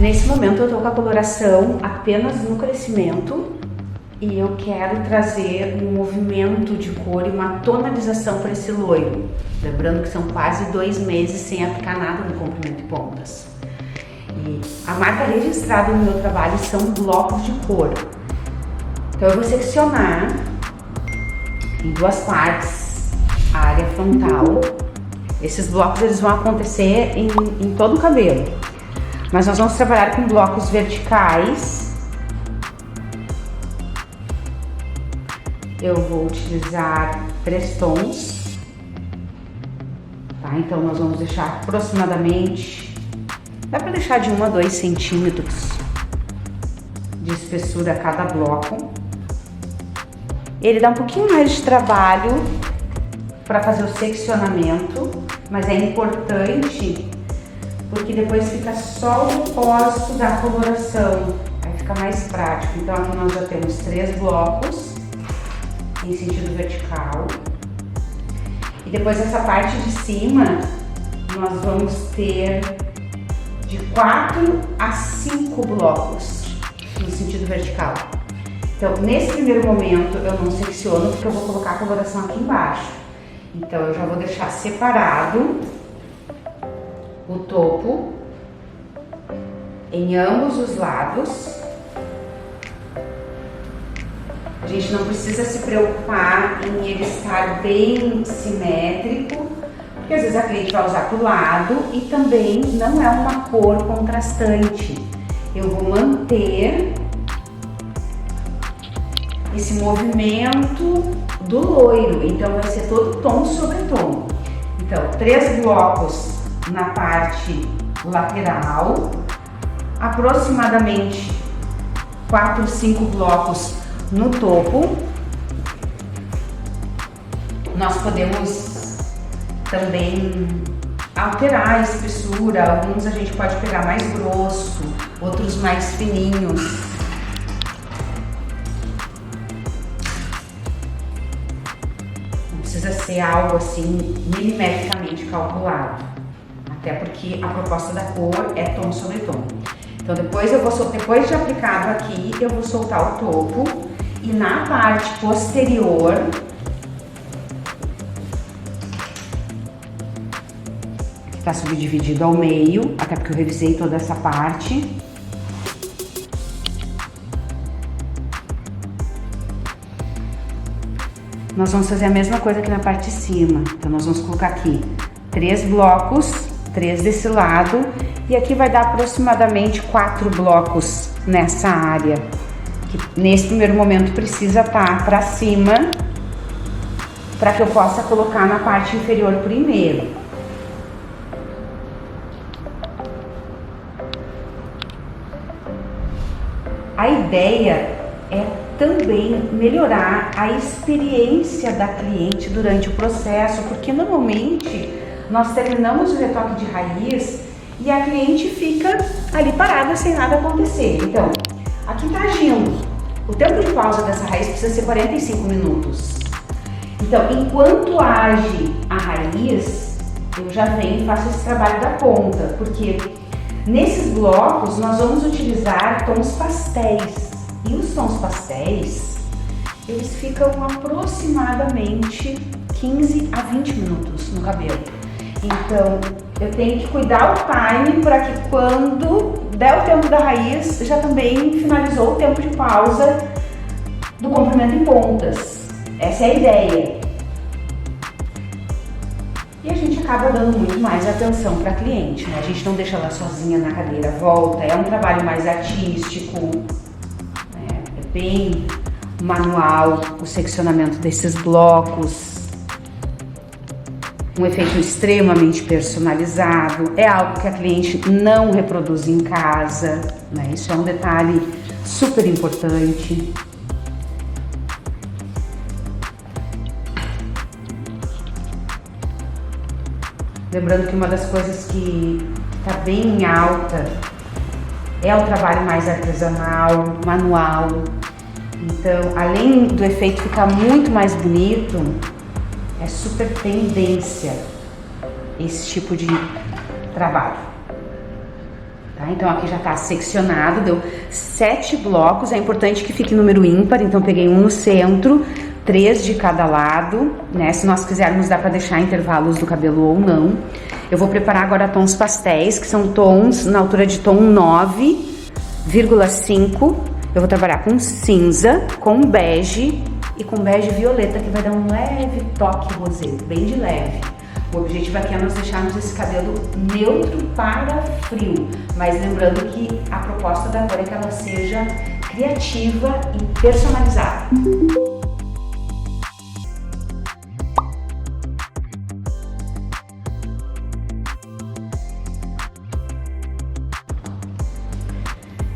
Nesse momento eu tô com a coloração apenas no crescimento e eu quero trazer um movimento de cor e uma tonalização para esse loiro. Lembrando que são quase 2 meses sem aplicar nada no comprimento e pontas. E a marca registrada no meu trabalho são blocos de cor. Então eu vou seccionar em 2 partes a área frontal. Esses blocos eles vão acontecer em todo o cabelo. Mas nós vamos trabalhar com blocos verticais. Eu vou utilizar 3 tons. Tá? Então nós vamos deixar aproximadamente, dá para deixar de 1 a 2 centímetros de espessura a cada bloco. Ele dá um pouquinho mais de trabalho para fazer o seccionamento, mas é importante porque depois fica só o depósito da coloração, aí fica mais prático. Então aqui nós já temos 3 blocos em sentido vertical. E depois essa parte de cima, nós vamos ter de 4 a 5 blocos no sentido vertical. Então, nesse primeiro momento, eu não secciono porque eu vou colocar a coloração aqui embaixo. Então, eu já vou deixar separado o topo em ambos os lados. A gente não precisa se preocupar em ele estar bem simétrico, porque às vezes a cliente vai usar pro lado e também não é uma cor contrastante. Eu vou manter esse movimento do loiro, então vai ser todo tom sobre tom. Então, 3 blocos na parte lateral, aproximadamente 4, 5 blocos no topo. Nós podemos também alterar a espessura, alguns a gente pode pegar mais grosso, outros mais fininhos. Não precisa ser algo assim milimetricamente calculado, até porque a proposta da cor é tom sobre tom. Então depois de aplicado aqui, eu vou soltar o topo e na parte posterior está subdividido ao meio, até porque eu revisei toda essa parte. Nós vamos fazer a mesma coisa aqui na parte de cima. Então nós vamos colocar aqui 3 blocos, 3 desse lado, e aqui vai dar aproximadamente 4 blocos nessa área, que nesse primeiro momento precisa estar para cima, para que eu possa colocar na parte inferior primeiro. A ideia é também melhorar a experiência da cliente durante o processo, porque normalmente nós terminamos o retoque de raiz e a cliente fica ali parada sem nada acontecer. Então, aqui tá agindo. O tempo de pausa dessa raiz precisa ser 45 minutos. Então, enquanto age a raiz, eu já venho e faço esse trabalho da ponta, porque nesses blocos nós vamos utilizar tons pastéis. E os tons pastéis, eles ficam aproximadamente 15 a 20 minutos no cabelo. Então, eu tenho que cuidar o timing para que quando der o tempo da raiz, já também finalizou o tempo de pausa do comprimento em pontas. Essa é a ideia. E a gente acaba dando muito mais atenção para a cliente, né? A gente não deixa ela sozinha na cadeira, volta, é um trabalho mais artístico, né? É bem manual o seccionamento desses blocos. Um efeito extremamente personalizado, é algo que a cliente não reproduz em casa, né? Isso é um detalhe super importante. Lembrando que uma das coisas que está bem em alta é o trabalho mais artesanal, manual. Então, além do efeito ficar muito mais bonito, é super tendência esse tipo de trabalho, Tá? Então aqui já tá seccionado, deu 7 blocos, é importante que fique número ímpar, então peguei um no centro, 3 de cada lado, né? Se nós quisermos dá pra deixar intervalos do cabelo ou não. Eu vou preparar agora tons pastéis, que são tons na altura de tom 9,5. Eu vou trabalhar com cinza, com bege e com bege violeta, que vai dar um leve toque rosé, bem de leve. O objetivo aqui é nós deixarmos esse cabelo neutro para frio, mas lembrando que a proposta da cor é que ela seja criativa e personalizada.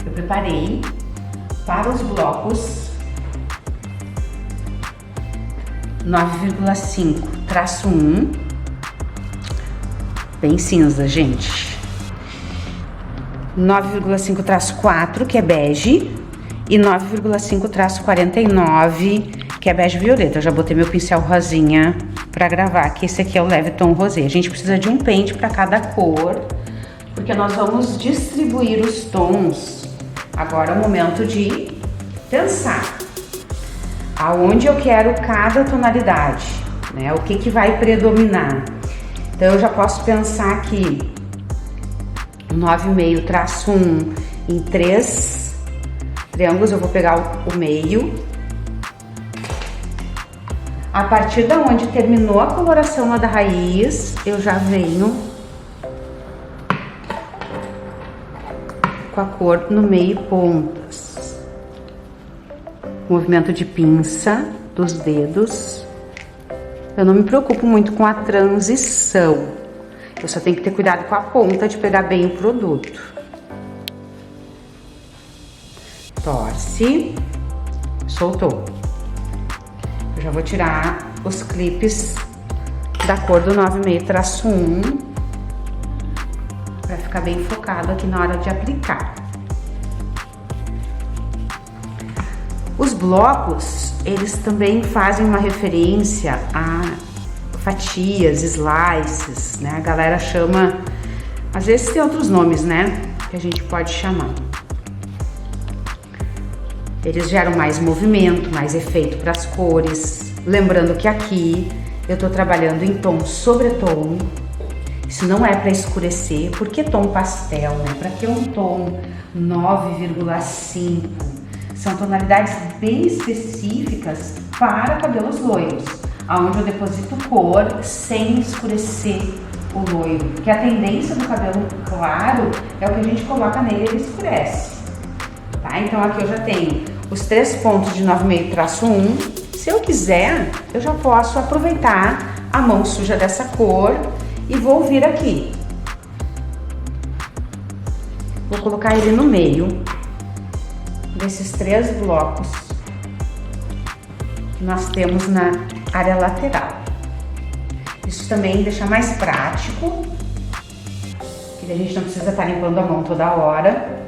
Eu preparei para os blocos 9,5-1, bem cinza, gente. 9,5-4, que é bege, e 9,5-49, que é bege violeta. Eu já botei meu pincel rosinha pra gravar, que esse aqui é o leve tom rosé. A gente precisa de um pente para cada cor, porque nós vamos distribuir os tons. Agora é o momento de pensar aonde eu quero cada tonalidade, né? O que vai predominar. Então eu já posso pensar aqui 9,5-1 em 3 triângulos. Eu vou pegar o meio. A partir da onde terminou a coloração lá da raiz, eu já venho com a cor no meio pontas. Movimento de pinça dos dedos. Eu não me preocupo muito com a transição. Eu só tenho que ter cuidado com a ponta de pegar bem o produto. Torce. Soltou. Eu já vou tirar os clipes da cor do 9,5-1 para ficar bem focado aqui na hora de aplicar. Os blocos, eles também fazem uma referência a fatias, slices, né? A galera chama, às vezes tem outros nomes, né? Que a gente pode chamar. Eles geram mais movimento, mais efeito para as cores. Lembrando que aqui eu tô trabalhando em tom sobre tom. Isso não é para escurecer. Por que tom pastel, né? Para que um tom 9,5? São tonalidades bem específicas para cabelos loiros, onde eu deposito cor sem escurecer o loiro, porque a tendência do cabelo claro é o que a gente coloca nele e ele escurece, tá? Então aqui eu já tenho os 3 pontos de 9,5-1. Se eu quiser, eu já posso aproveitar a mão suja dessa cor e vou vir aqui. Vou colocar ele no meio desses 3 blocos que nós temos na área lateral. Isso também deixa mais prático, que a gente não precisa estar limpando a mão toda hora.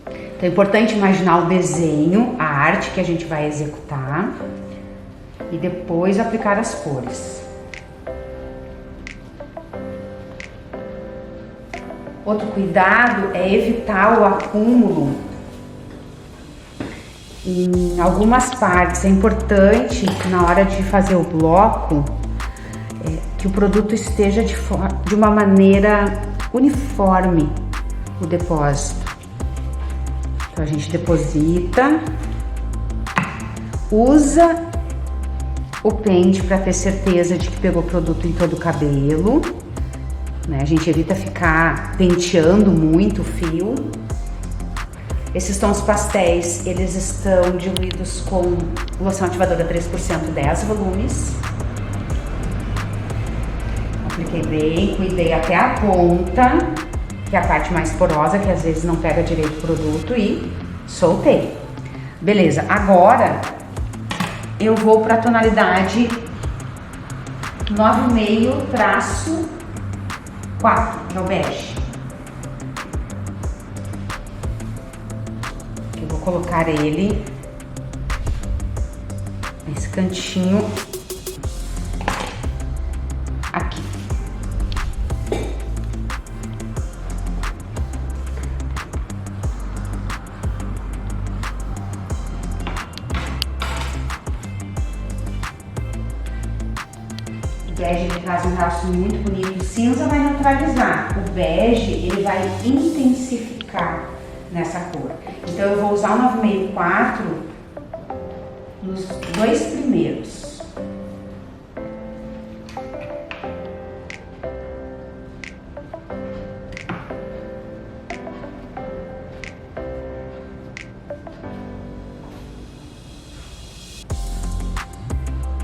Então é importante imaginar o desenho, a arte que a gente vai executar e depois aplicar as cores. Outro cuidado é evitar o acúmulo em algumas partes. É importante na hora de fazer o bloco que o produto esteja de uma maneira uniforme, o depósito. Então a gente deposita, usa o pente para ter certeza de que pegou produto em todo o cabelo, né? A gente evita ficar penteando muito o fio. Esses tons pastéis, eles estão diluídos com loção ativadora 3%, 10 volumes. Apliquei bem, cuidei até a ponta, que é a parte mais porosa, que às vezes não pega direito o produto, e soltei. Beleza, agora eu vou para a tonalidade 9,5-4, que é o bege. Eu vou colocar ele nesse cantinho aqui. traz um realce muito bonito. O cinza vai neutralizar, o bege ele vai intensificar nessa cor. Então eu vou usar o 964 nos dois primeiros.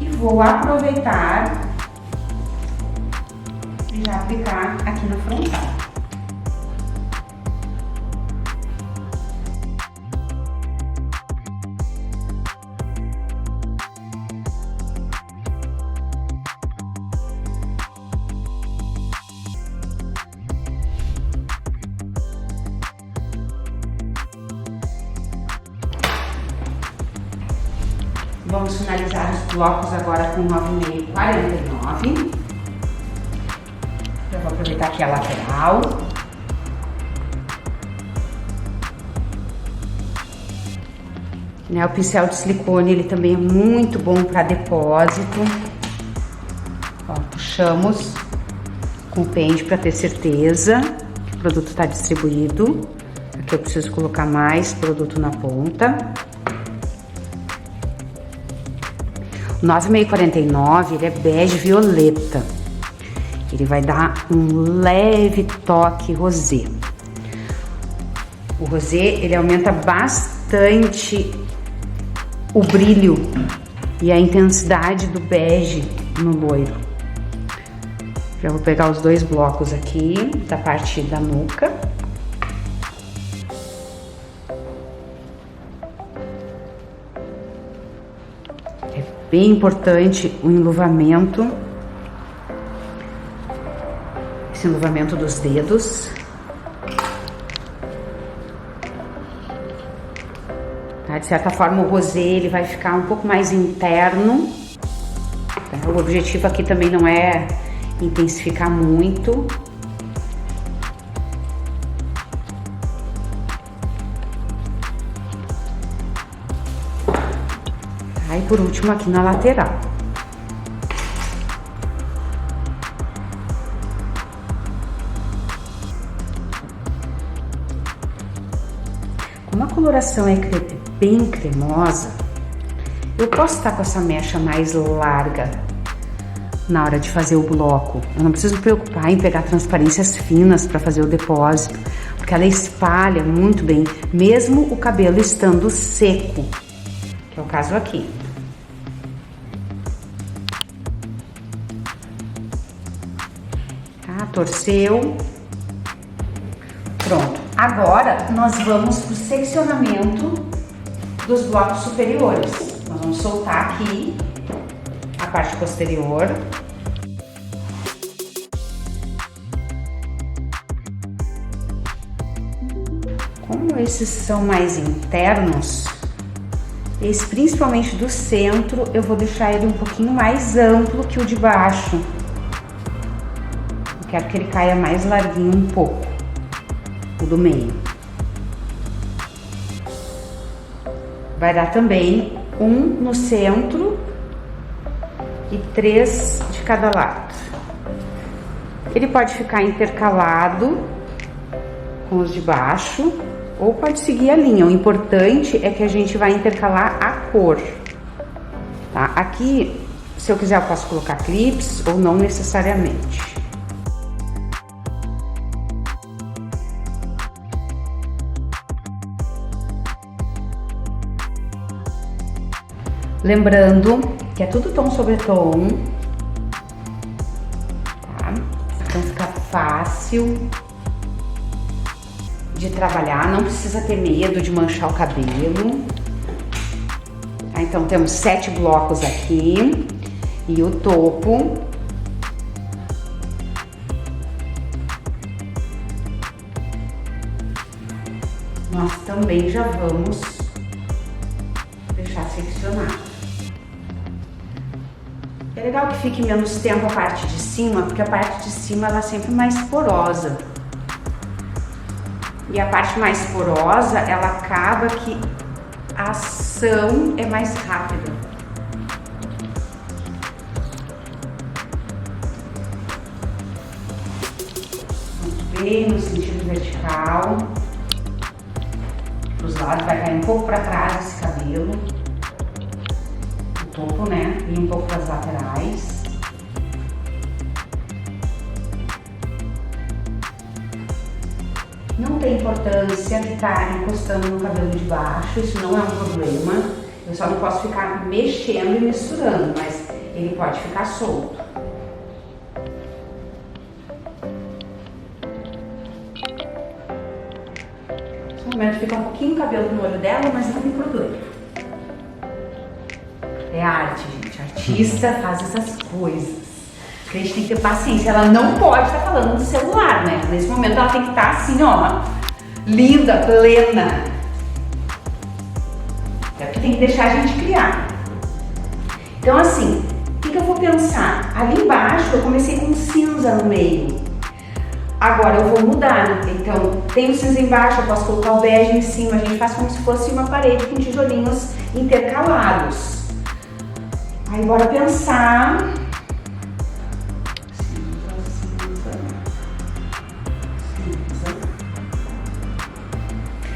E vou aproveitar e já aplicar aqui no frontal. Vamos finalizar os blocos agora com 9,549. Eu vou aproveitar aqui a lateral. Né, o pincel de silicone, ele também é muito bom para depósito. Ó, puxamos com o pente para ter certeza que o produto está distribuído. Aqui eu preciso colocar mais produto na ponta. O 9,649, ele é bege violeta. Ele vai dar um leve toque rosé. O rosé, ele aumenta bastante o brilho e a intensidade do bege no loiro. Já vou pegar os dois blocos aqui, da parte da nuca. Bem importante o enluvamento, esse enluvamento dos dedos. Tá? De certa forma o rosé ele vai ficar um pouco mais interno. Tá? O objetivo aqui também não é intensificar muito. E por último aqui na lateral. Como a coloração é bem cremosa, eu posso estar com essa mecha mais larga na hora de fazer o bloco. Eu não preciso me preocupar em pegar transparências finas para fazer o depósito, porque ela espalha muito bem, mesmo o cabelo estando seco, que é o caso aqui. Tá? Torceu. Pronto. Agora nós vamos para o seccionamento dos blocos superiores. Nós vamos soltar aqui a parte posterior. Como esses são mais internos, esse principalmente do centro, eu vou deixar ele um pouquinho mais amplo que o de baixo. Eu quero que ele caia mais larguinho um pouco, o do meio. Vai dar também um no centro e 3 de cada lado. Ele pode ficar intercalado com os de baixo ou pode seguir a linha. O importante é que a gente vai intercalar a cor, tá? Aqui, se eu quiser, eu posso colocar clips ou não necessariamente. Lembrando que é tudo tom sobre tom, tá? Então fica fácil de trabalhar, não precisa ter medo de manchar o cabelo. Tá? Então temos 7 blocos aqui e o topo. Nós também já vamos deixar seccionado. É legal que fique menos tempo a parte de cima, porque a parte de cima ela é sempre mais porosa. E a parte mais porosa, ela acaba que a ação é mais rápida. bem no sentido vertical. Os lados, vai cair um pouco para trás esse cabelo. O topo, né? E um pouco para as laterais. Não tem importância ficar encostando no cabelo de baixo, isso não é um problema. Eu só não posso ficar mexendo e misturando, mas ele pode ficar solto. Nesse momento fica um pouquinho cabelo no olho dela, mas não tem problema. É arte, gente. Artista faz essas coisas. A gente tem que ter paciência. Ela não pode estar falando do celular, né? Nesse momento ela tem que estar assim, ó, linda, plena. É porque tem que deixar a gente criar. Então assim, o que eu vou pensar? Ali embaixo eu comecei com cinza no meio. Agora eu vou mudar. Então tem o cinza embaixo, eu posso colocar o bege em cima. A gente faz como se fosse uma parede com tijolinhos intercalados. Aí bora pensar.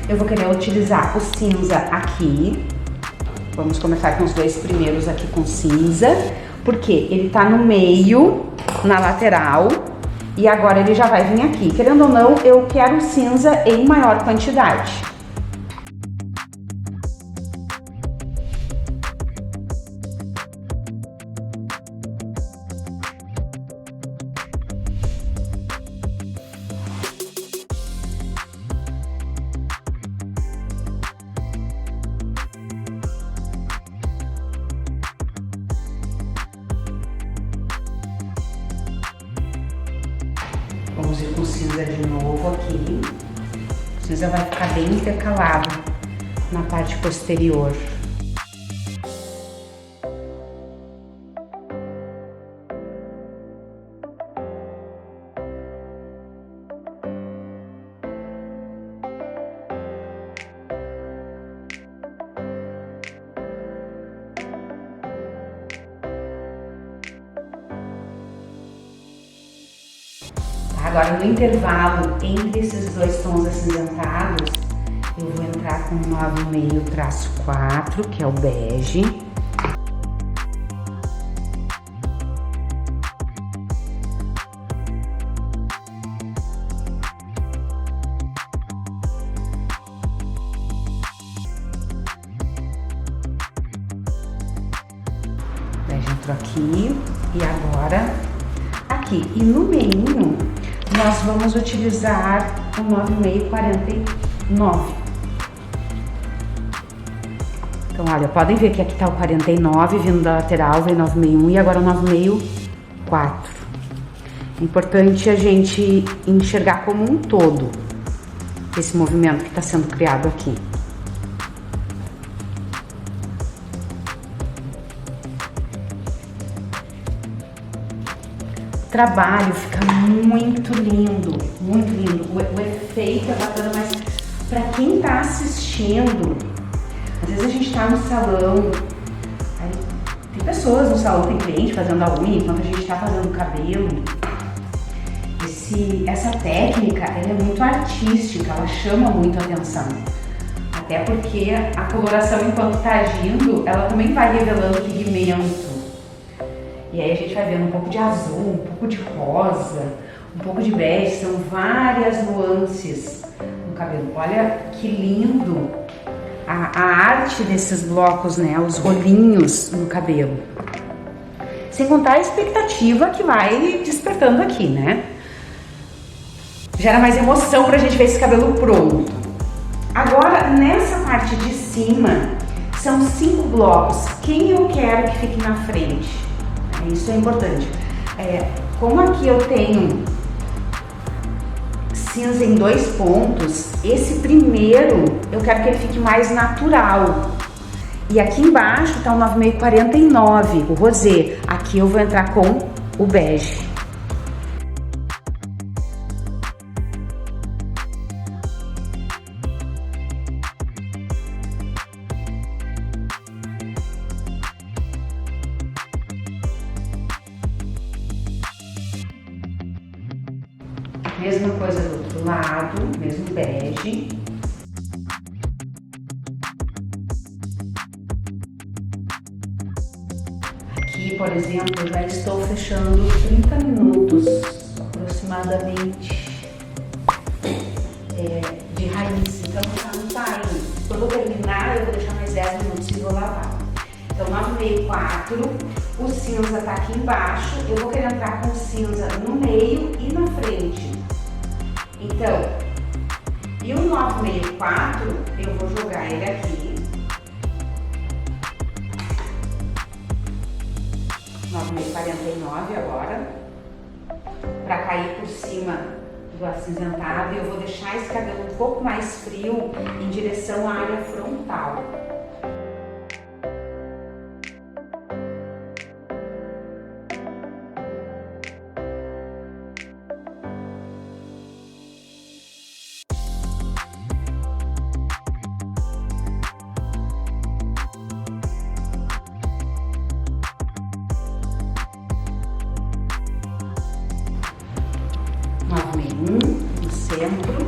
Eu vou querer utilizar o cinza aqui. Vamos começar com os dois primeiros aqui com cinza, porque ele tá no meio, na lateral, e agora ele já vai vir aqui. Querendo ou não, eu quero cinza em maior quantidade. Vamos ir com cinza de novo aqui. O cinza vai ficar bem intercalado na parte posterior. Agora, no intervalo entre esses dois tons acinzentados, eu vou entrar com 9,5-4, que é o bege. O bege entrou aqui e agora aqui. E no meinho, nós vamos utilizar o 9,5-49. Então, olha, podem ver que aqui tá o 49 vindo da lateral, vem 9,5 e agora o 9,5-4. É importante a gente enxergar como um todo esse movimento que está sendo criado aqui. O trabalho fica muito lindo, muito lindo. O efeito é bacana, mas para quem tá assistindo, às vezes a gente tá no salão, aí tem pessoas no salão, tem cliente fazendo a unha, enquanto a gente tá fazendo o cabelo. Essa técnica, ela é muito artística, ela chama muito a atenção. Até porque a coloração, enquanto tá agindo, ela também vai revelando pigmento. E aí a gente vai vendo um pouco de azul, um pouco de rosa, um pouco de bege, são várias nuances no cabelo. Olha que lindo a arte desses blocos, né? Os olhinhos no cabelo. Sem contar a expectativa que vai despertando aqui, né? Gera mais emoção pra gente ver esse cabelo pronto. Agora, nessa parte de cima, são 5 blocos. Quem eu quero que fique na frente? Isso é importante. Como aqui eu tenho cinza em 2 pontos, esse primeiro eu quero que ele fique mais natural. E aqui embaixo tá o 9,5-49, o rosé. Aqui eu vou entrar com o bege. Mesma coisa do outro lado, mesmo bege. Aqui, por exemplo, eu já estou fechando 30 minutos aproximadamente de raiz, então não tá aí. Quando eu terminar, eu vou deixar mais 10 minutos e vou lavar. Então 9,5, 4, o cinza tá aqui embaixo, eu vou querer entrar com o cinza no meio e na frente. Então, e o 9,5, 4, eu vou jogar ele aqui. 9,5, 49 agora, para cair por cima do acinzentado, e eu vou deixar esse cabelo um pouco mais frio em direção à área frontal. No centro.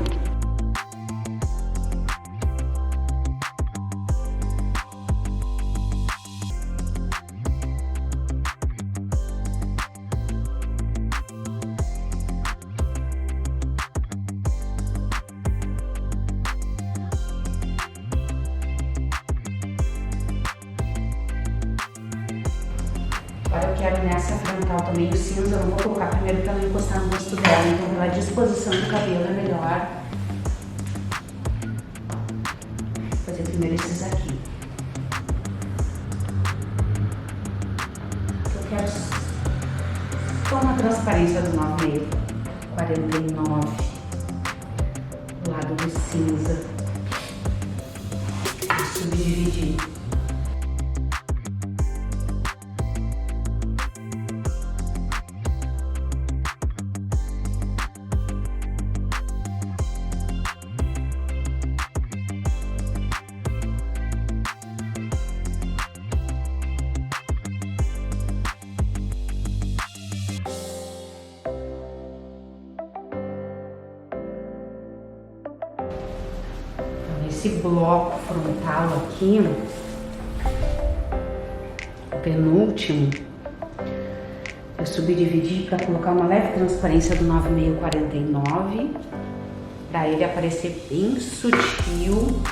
Agora eu quero nessa frontal também o cinza, eu não vou colocar primeiro para não encostar no rosto dela, então pela disposição do cabelo é melhor fazer primeiro esses aqui. Eu quero só uma transparência do 9,5, 49, do lado do cinza, e subdividir. Esse bloco frontal aqui, o penúltimo, eu subdividi para colocar uma leve transparência do 9,5, 49, para ele aparecer bem sutil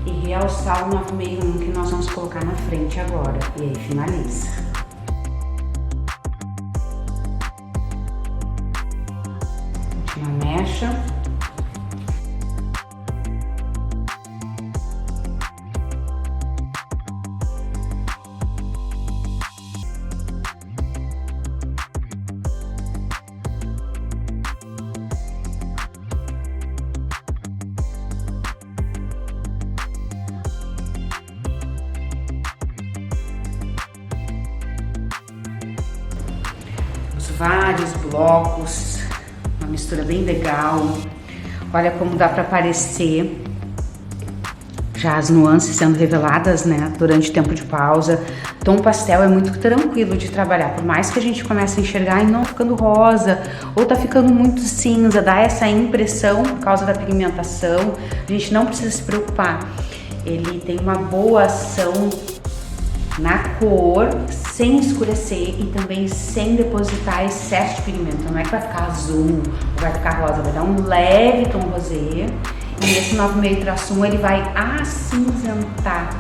e realçar o 9,5, que nós vamos colocar na frente agora, e aí finaliza. Última mecha. Vários blocos, uma mistura bem legal. Olha como dá para aparecer já as nuances sendo reveladas, né, durante o tempo de pausa. Tom pastel é muito tranquilo de trabalhar, por mais que a gente comece a enxergar e não ficando rosa ou tá ficando muito cinza, dá essa impressão por causa da pigmentação. A gente não precisa se preocupar, ele tem uma boa ação na cor, sem escurecer e também sem depositar excesso de pigmento. Não é que vai ficar azul ou vai ficar rosa, vai dar um leve tom rosé. E esse 9,5-1 ele vai acinzentar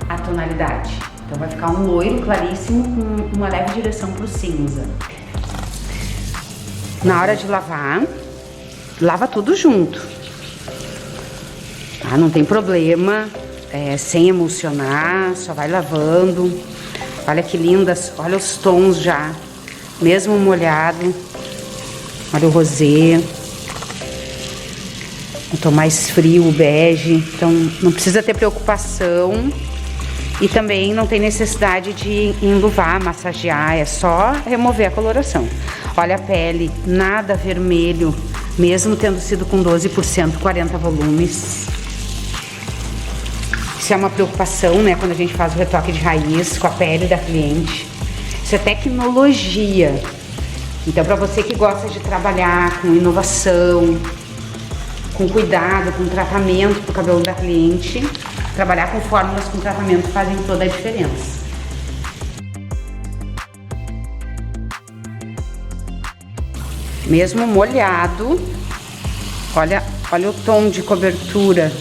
a tonalidade. Então vai ficar um loiro claríssimo com uma leve direção pro cinza. Na hora de lavar, lava tudo junto, tá? Não tem problema. Sem emulsionar, só vai lavando. Olha que lindas, olha os tons já, mesmo molhado. Olha o rosé, um tom mais frio, o bege. Então não precisa ter preocupação e também não tem necessidade de enluvar, massagear, é só remover a coloração. Olha a pele, nada vermelho, mesmo tendo sido com 12%, 40 volumes. Isso é uma preocupação, né, quando a gente faz o retoque de raiz com a pele da cliente. Isso é tecnologia. Então, para você que gosta de trabalhar com inovação, com cuidado, com tratamento para o cabelo da cliente, trabalhar com fórmulas com tratamento fazem toda a diferença. Mesmo molhado, olha o tom de cobertura.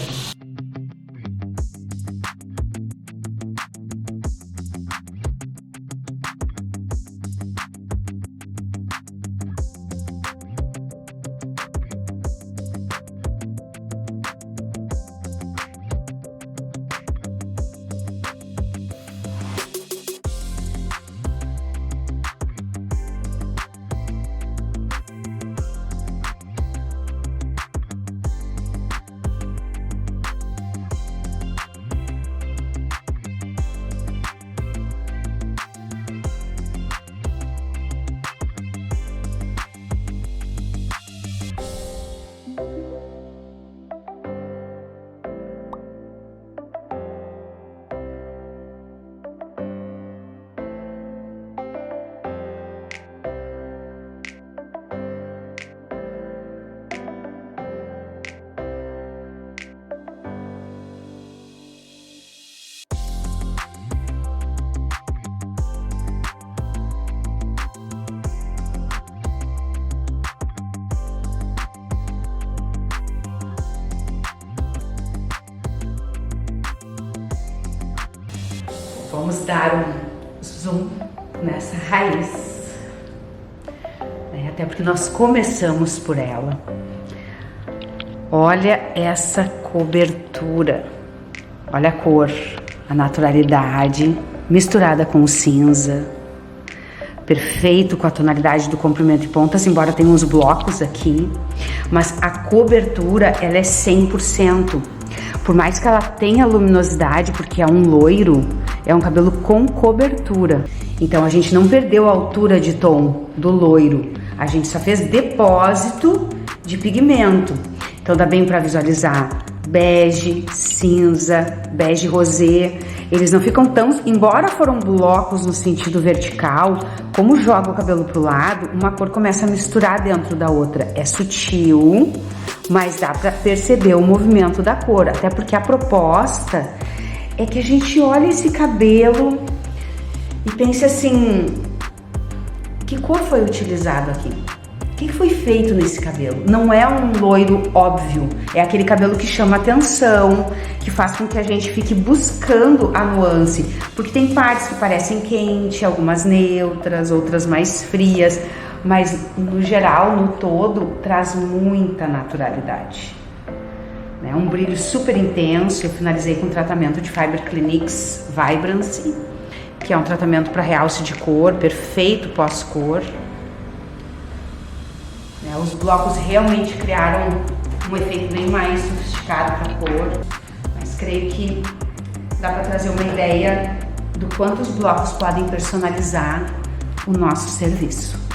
Vamos dar um zoom nessa raiz, até porque nós começamos por ela. Olha essa cobertura, olha a cor, a naturalidade misturada com o cinza, perfeito com a tonalidade do comprimento e pontas, embora tenha uns blocos aqui, mas a cobertura ela é 100%. Por mais que ela tenha luminosidade, porque é um loiro, é um cabelo com cobertura. Então a gente não perdeu a altura de tom do loiro, a gente só fez depósito de pigmento. Então dá bem para visualizar bege, cinza, bege rosé. Eles não ficam tão, embora foram blocos no sentido vertical, como joga o cabelo pro lado, uma cor começa a misturar dentro da outra. É sutil, mas dá para perceber o movimento da cor, até porque a proposta é que a gente olhe esse cabelo e pense assim, que cor foi utilizado aqui? O que foi feito nesse cabelo? Não é um loiro óbvio, é aquele cabelo que chama atenção, que faz com que a gente fique buscando a nuance, porque tem partes que parecem quente, algumas neutras, outras mais frias, mas no geral, no todo, traz muita naturalidade. É um brilho super intenso. Eu finalizei com um tratamento de Fiber Clinics Vibrancy, que é um tratamento para realce de cor, perfeito pós-cor. Os blocos realmente criaram um efeito bem mais sofisticado para a cor, mas creio que dá para trazer uma ideia do quanto os blocos podem personalizar o nosso serviço.